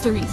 history.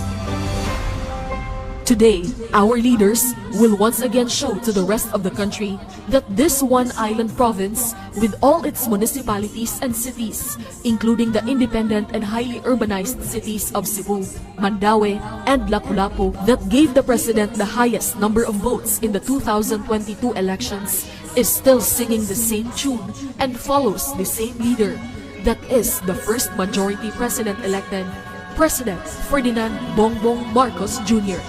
Today, our leaders will once again show to the rest of the country that this one island province, with all its municipalities and cities, including the independent and highly urbanized cities of Cebu, Mandaue, and Lapu-Lapu, that gave the president the highest number of votes in the 2022 elections, is still singing the same tune and follows the same leader. That is the first majority president-elected, President Ferdinand Bongbong Marcos Jr.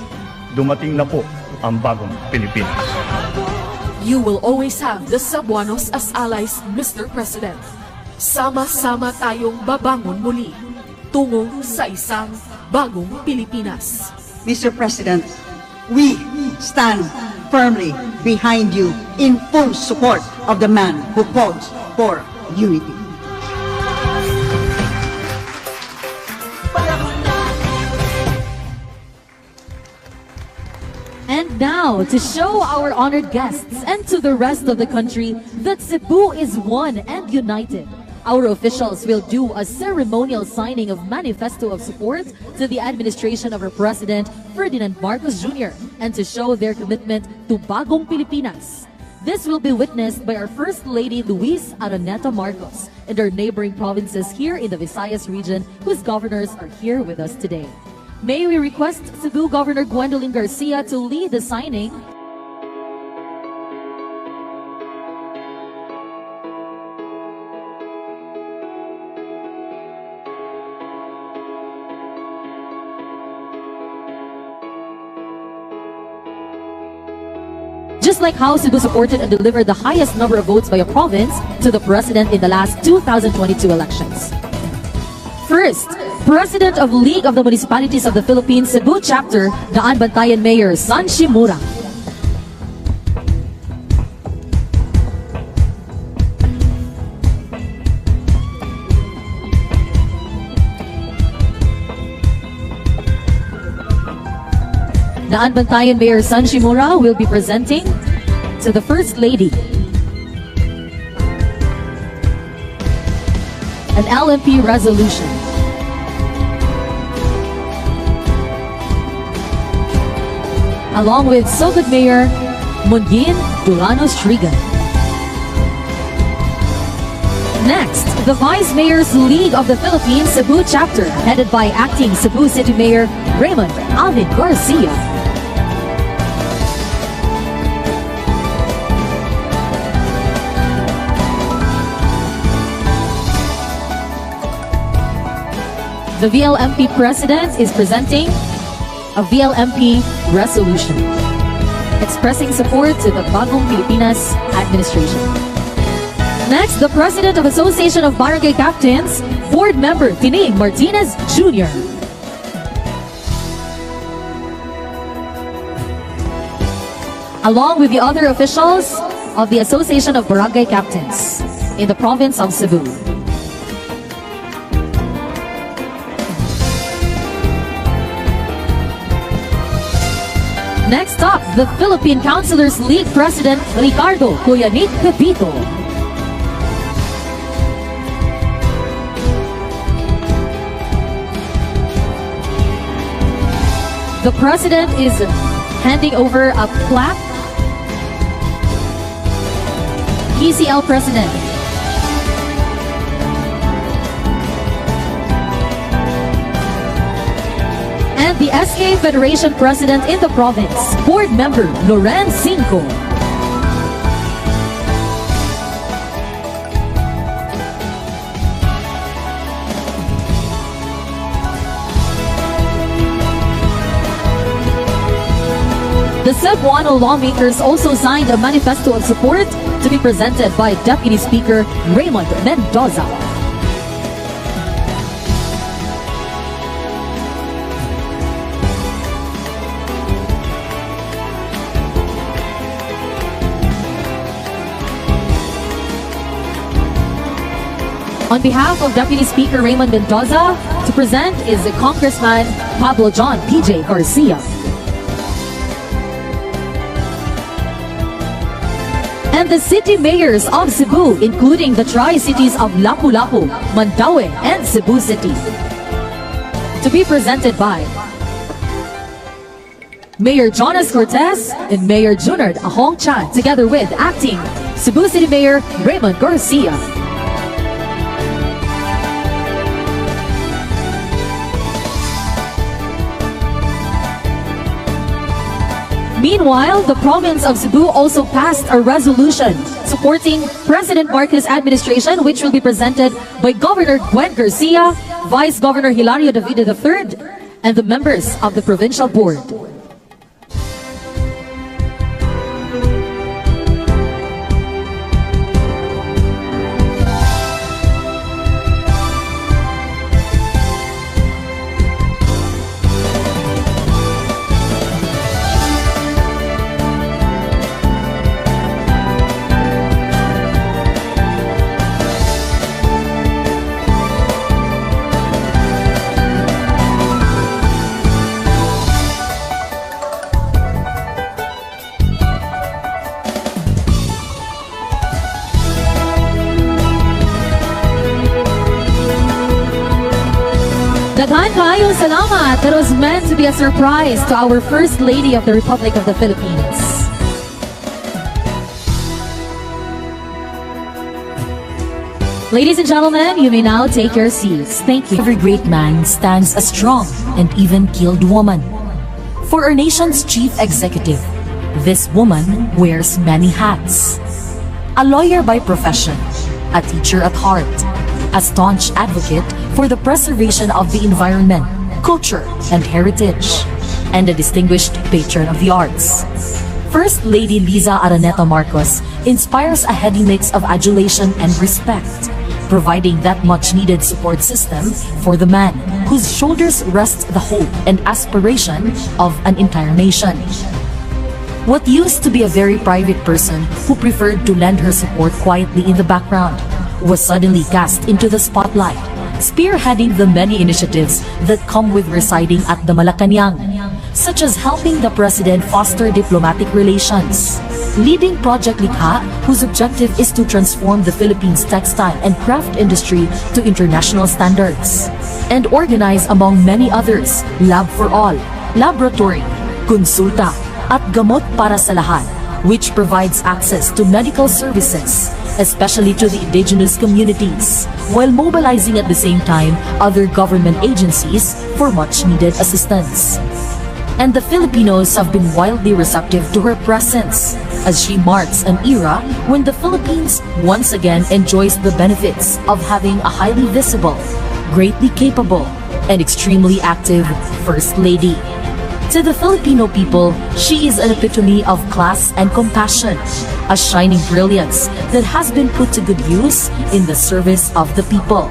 Dumating na po ang bagong Pilipinas. You will always have the Cebuanos as allies, Mr. President. Sama-sama tayong babangon muli, tungo sa isang bagong Pilipinas. Mr. President, we stand firmly behind you in full support of the man who calls for unity. And now, to show our honored guests and to the rest of the country that Cebu is one and united, our officials will do a ceremonial signing of Manifesto of support to the administration of our President, Ferdinand Marcos Jr., and to show their commitment to Bagong Pilipinas. This will be witnessed by our First Lady Liza Marcos and our neighboring provinces here in the Visayas region, whose governors are here with us today. May we request Cebu Governor Gov.Gwen Garcia to lead the signing. Just like how Cebu supported and delivered the highest number of votes by a province to the president in the last 2022 elections. First, President of League of the Municipalities of the Philippines, Cebu Chapter, Daan Bantayan Mayor San Shimura. Daan Bantayan Mayor San Shimura will be presenting to the First Lady an LMP resolution. Along with Sogod Mayor Mungin Dulanos Trigan. Next, the Vice Mayor's League of the Philippines Cebu Chapter, headed by Acting Cebu City Mayor Raymond Alvin Garcia. The VLMP President is presenting a VLMP resolution expressing support to the Bagong Pilipinas administration. Next, the President of Association of Barangay Captains, Board Member Tining Martinez Jr. Along with the other officials of the Association of Barangay Captains in the province of Cebu. Next up, the Philippine Councilors League President Ricardo Kuyanik Pepito. The President is handing over a plaque. PCL President. And the SK Federation President in the province, Board Member Loren Cinco. The Cebuano lawmakers also signed a manifesto of support to be presented by Deputy Speaker Raymond Mendoza. On behalf of Deputy Speaker Raymond Mendoza, to present is the Congressman Pablo John P.J. Garcia. And the city mayors of Cebu, including the tri-cities of Lapu-Lapu, Mandaue, and Cebu City. To be presented by Mayor Jonas Cortez and Mayor Junard Ahong Chan, together with Acting Cebu City Mayor Raymond Garcia. Meanwhile, the province of Cebu also passed a resolution supporting President Marcos' administration, which will be presented by Governor Gwen Garcia, Vice Governor Hilario David III, and the members of the provincial board. Daghan kaayong salamat. That was meant to be a surprise to our First Lady of the Republic of the Philippines. Ladies and gentlemen, you may now take your seats. Thank you. Every great man stands a strong and even killed woman. For our nation's chief executive, this woman wears many hats. A lawyer by profession, a teacher at heart, a staunch advocate for the preservation of the environment, culture, and heritage, and a distinguished patron of the arts. First Lady Liza Marcos inspires a heady mix of adulation and respect, providing that much-needed support system for the man whose shoulders rest the hope and aspiration of an entire nation. What used to be a very private person who preferred to lend her support quietly in the background was suddenly cast into the spotlight, spearheading the many initiatives that come with residing at the Malacanang, such as helping the President foster diplomatic relations, leading Project Likha, whose objective is to transform the Philippines' textile and craft industry to international standards, and organize, among many others, Lab for All, Laboratory, Konsulta, at Gamot para sa Lahat, which provides access to medical services, especially to the indigenous communities, while mobilizing at the same time other government agencies for much-needed assistance. And the Filipinos have been wildly receptive to her presence, as she marks an era when the Philippines once again enjoys the benefits of having a highly visible, greatly capable, and extremely active First Lady. To the Filipino people, she is an epitome of class and compassion, a shining brilliance that has been put to good use in the service of the people.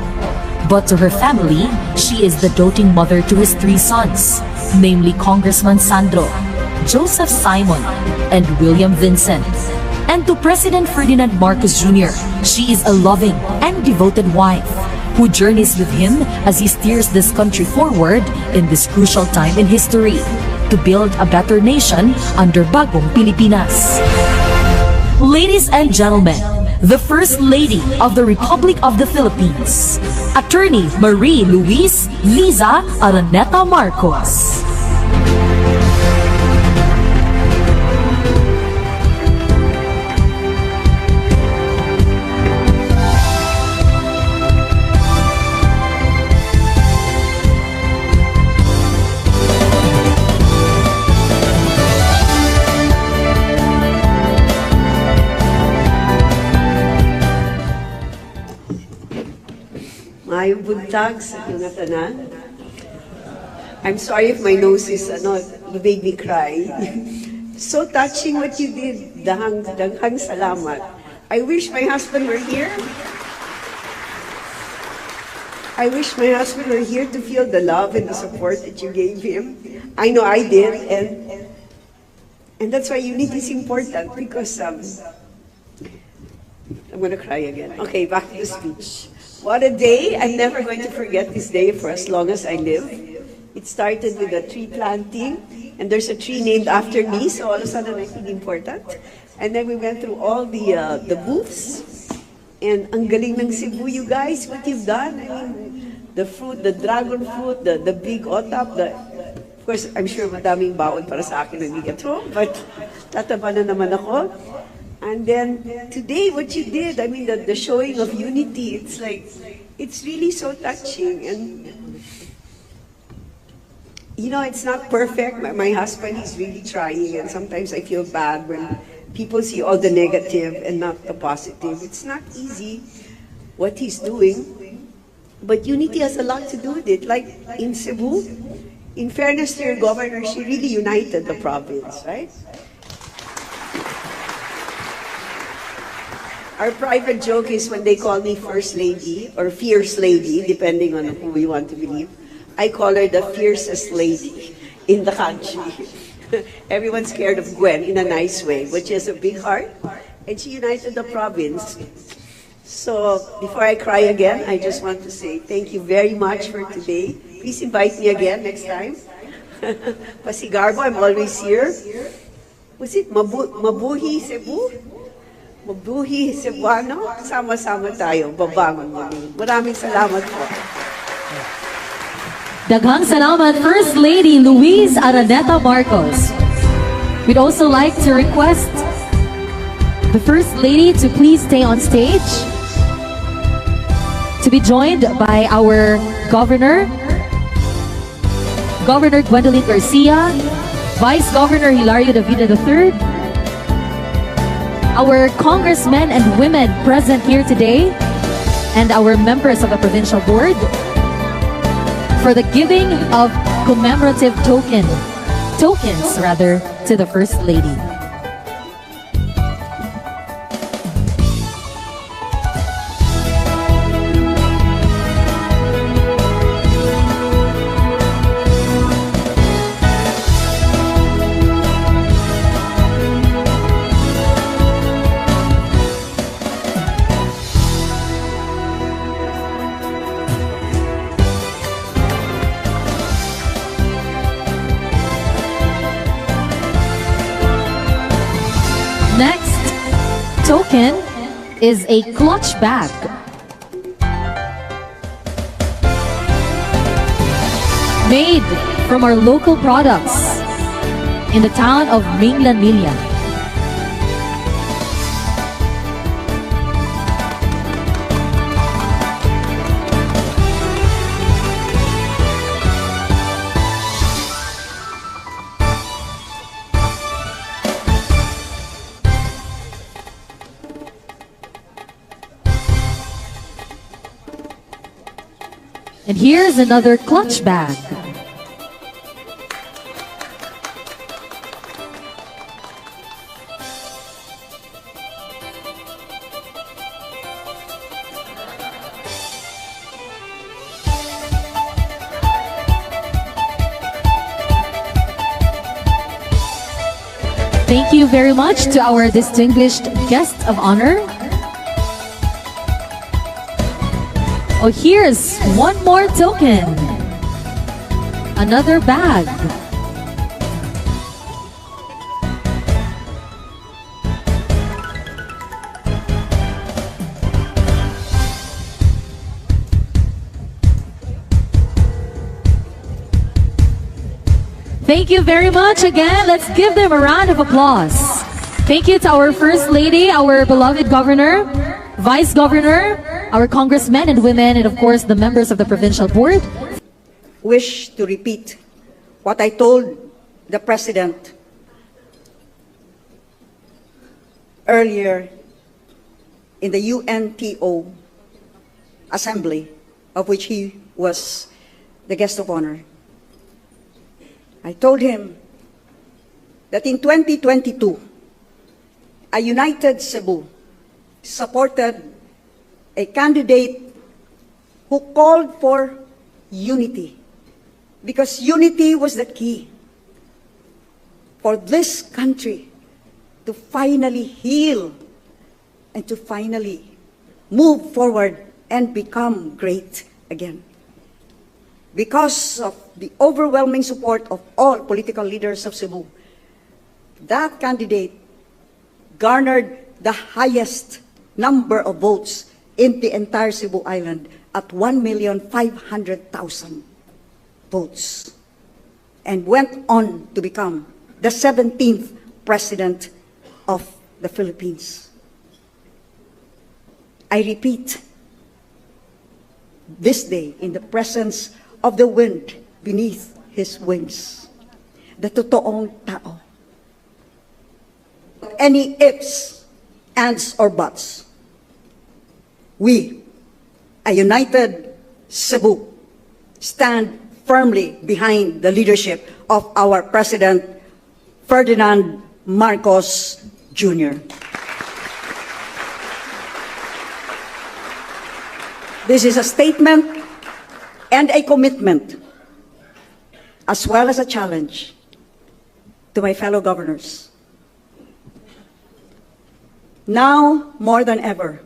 But to her family, she is the doting mother to his 3 sons, namely Congressman Sandro, Joseph Simon, and William Vincent. And to President Pres.Marcos Jr., she is a loving and devoted wife who journeys with him as he steers this country forward in this crucial time in history to build a better nation under Bagong Pilipinas. Ladies and gentlemen, the First Lady of the Republic of the Philippines, Attorney Marie Luis Liza Marcos. Maayong buntag sa mga tanan. I'm sorry if my nose is made me cry. So touching what you did. Daghang salamat. I wish my husband were here. I wish my husband were here to feel the love and the support that you gave him. I know I did, and that's why unity is important, because I'm gonna cry again. Okay, back to the speech. What a day! I'm never going to forget this day for as long as I live. It started with a tree planting, and there's a tree named after me, so all of a sudden I feel important. And then we went through all the booths, and ang galing ng Cebu, you guys, what you've done. I mean, the fruit, the dragon fruit, the big otap, course, I'm sure madaming baon para sa akin when we get home, but tataba na naman ako. And then today, what you did, I mean, the showing of unity, it's like, it's really so touching. And, you know, it's not perfect. My husband is really trying, and sometimes I feel bad when people see all the negative and not the positive. It's not easy what he's doing, but unity has a lot to do with it. Like in Cebu, in fairness to your governor, she really united the province, right? Our private joke is when they call me First Lady or Fierce Lady, depending on who we want to believe, I call her the fiercest lady in the country. Everyone's scared of Gwen in a nice way, but she has a big heart, and she united the province. So before I cry again, I just want to say thank you very much for today. Please invite me again next time. Pasigarbo, I'm always here. Was it Mabuhi Cebu? Mabuhi Cebuano? Sama-sama tayo, babangon muli. Maraming salamat po. Daghang salamat, First Lady Liza Marcos. We'd also like to request the First Lady to please stay on stage to be joined by our Governor, Governor Gov.Gwen Garcia, Vice Governor Hilario Davida III, our congressmen and women present here today, and our members of the Provincial Board, for the giving of commemorative tokens to the First Lady. Next token is a clutch bag. Made from our local products in the town of Minglanilla. And here's another clutch bag. Thank you very much to our distinguished guest of honor. Oh, here's one more token. Another bag. Thank you very much again. Let's give them a round of applause. Thank you to our First Lady, our beloved Governor, Vice Governor, our congressmen and women, and of course the members of the Provincial Board. Wish to repeat what I told the President earlier in the UNTO assembly, of which he was the guest of honor. I told him that in 2022, a united Cebu supported a candidate who called for unity, because unity was the key for this country to finally heal and to finally move forward and become great again. Because of the overwhelming support of all political leaders of Cebu, that candidate garnered the highest number of votes in the entire Cebu Island at 1,500,000 votes. and went on to become the 17th President of the Philippines. I repeat, this day, in the presence of the wind beneath his wings, the totoong tao. Any ifs, ands, or buts, we, a united Cebu, stand firmly behind the leadership of our President, Pres.Marcos Jr. This is a statement and a commitment, as well as a challenge to my fellow governors. Now, more than ever,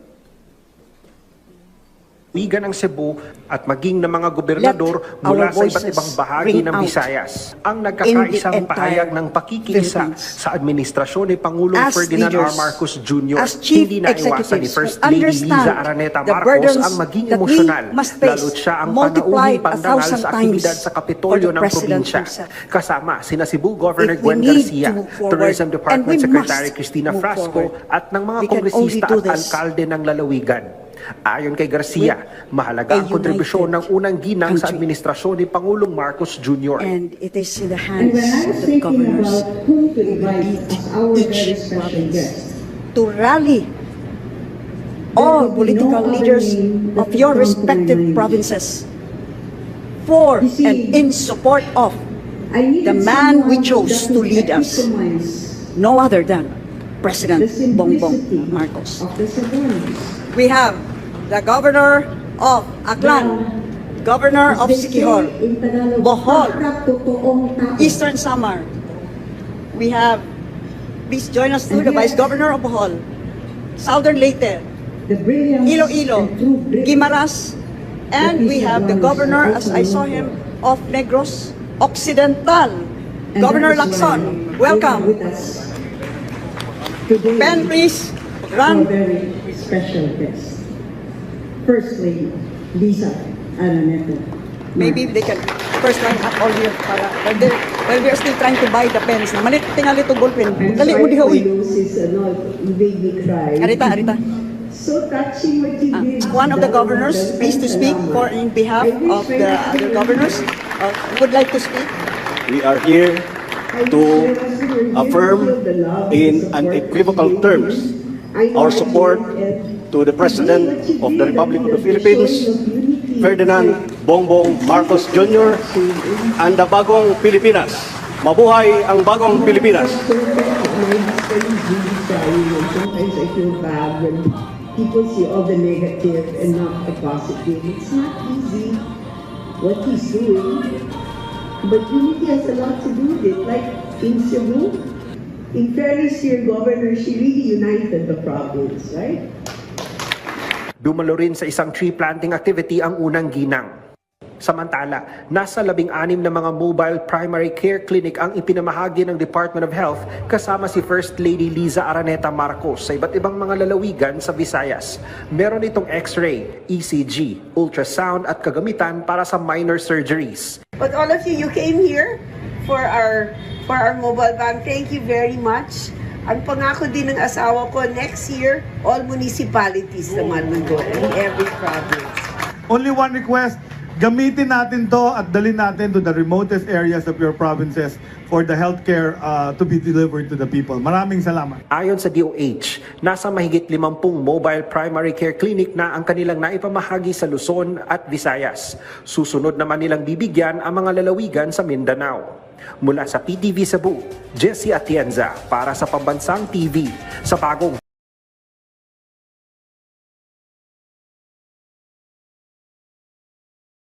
Wigan ng Cebu at maging ng mga gobernador mula sa iba't ibang bahagi ng Visayas ang nagkakaisang pahayag ng pakikiisa sa administrasyon ni Pangulong Pres.Marcos Jr. Hindi naiwasan ni First Lady Liza Marcos ang maging emosyonal, lalo't siya ang panauhing pandangal sa aktibidad sa Kapitolyo ng probinsya. Kasama sina Cebu Governor Gov.Gwen Garcia, Tourism Department Secretary Cristina Frasco at ng mga kongresista at alkalde ng lalawigan. Ayon kay Garcia, mahalaga ang kontribusyon ng unang ginang sa administrasyon ni Pangulong Marcos Jr. And it is in the hands of the governors who lead each province to rally all political leaders of your respective provinces for and in support of the man we chose to lead us, no other than President Bongbong Marcos. We have the Governor of Aklan, Governor of Siquijor, Bohol, Eastern Samar. We have, please join us too, the Vice Governor of Bohol, Southern Leyte, Iloilo, Guimaras, and we have the Governor, as I saw him, of Negros Occidental, Governor Lacson. Welcome. Ben, please run. Very special guest, First Lady Liza Marcos. Maybe they can first line up all here para while we are still trying to buy the pens. Na malit tingali to ballpen. Dali mo diha uy. Arita. So touching what you did. One of the governors, please to speak for in behalf of the other governors, would like to speak. We are here to affirm in unequivocal terms our support to the President of the Republic of the Philippines, Ferdinand Bongbong Marcos Jr. and the Bagong Pilipinas. Mabuhay ang Bagong Pilipinas! Sometimes I feel bad when people see all the negative and not the positive. It's not easy what he's doing, but unity has a lot to do with it. Like in Cebu, in fairness to your governor, she really united the province, right? Dumalo rin sa isang tree planting activity ang unang ginang. Samantala, nasa 16 na mga mobile primary care clinic ang ipinamahagi ng Department of Health kasama si First Lady Liza Marcos sa iba't ibang mga lalawigan sa Visayas. Meron itong X-ray, ECG, ultrasound at kagamitan para sa minor surgeries. But all of you came here for our mobile van. Thank you very much. Ang pangako din ng asawa ko, next year, all municipalities naman will go in every province. Only one request, gamitin natin to at dalhin natin to the remotest areas of your provinces for the healthcare to be delivered to the people. Maraming salamat. Ayon sa DOH, nasa mahigit 50 mobile primary care clinic na ang kanilang naipamahagi sa Luzon at Visayas. Susunod naman nilang bibigyan ang mga lalawigan sa Mindanao. Mula sa PTV Cebu, Jessie Atienza para sa Pambansang TV sa Bagong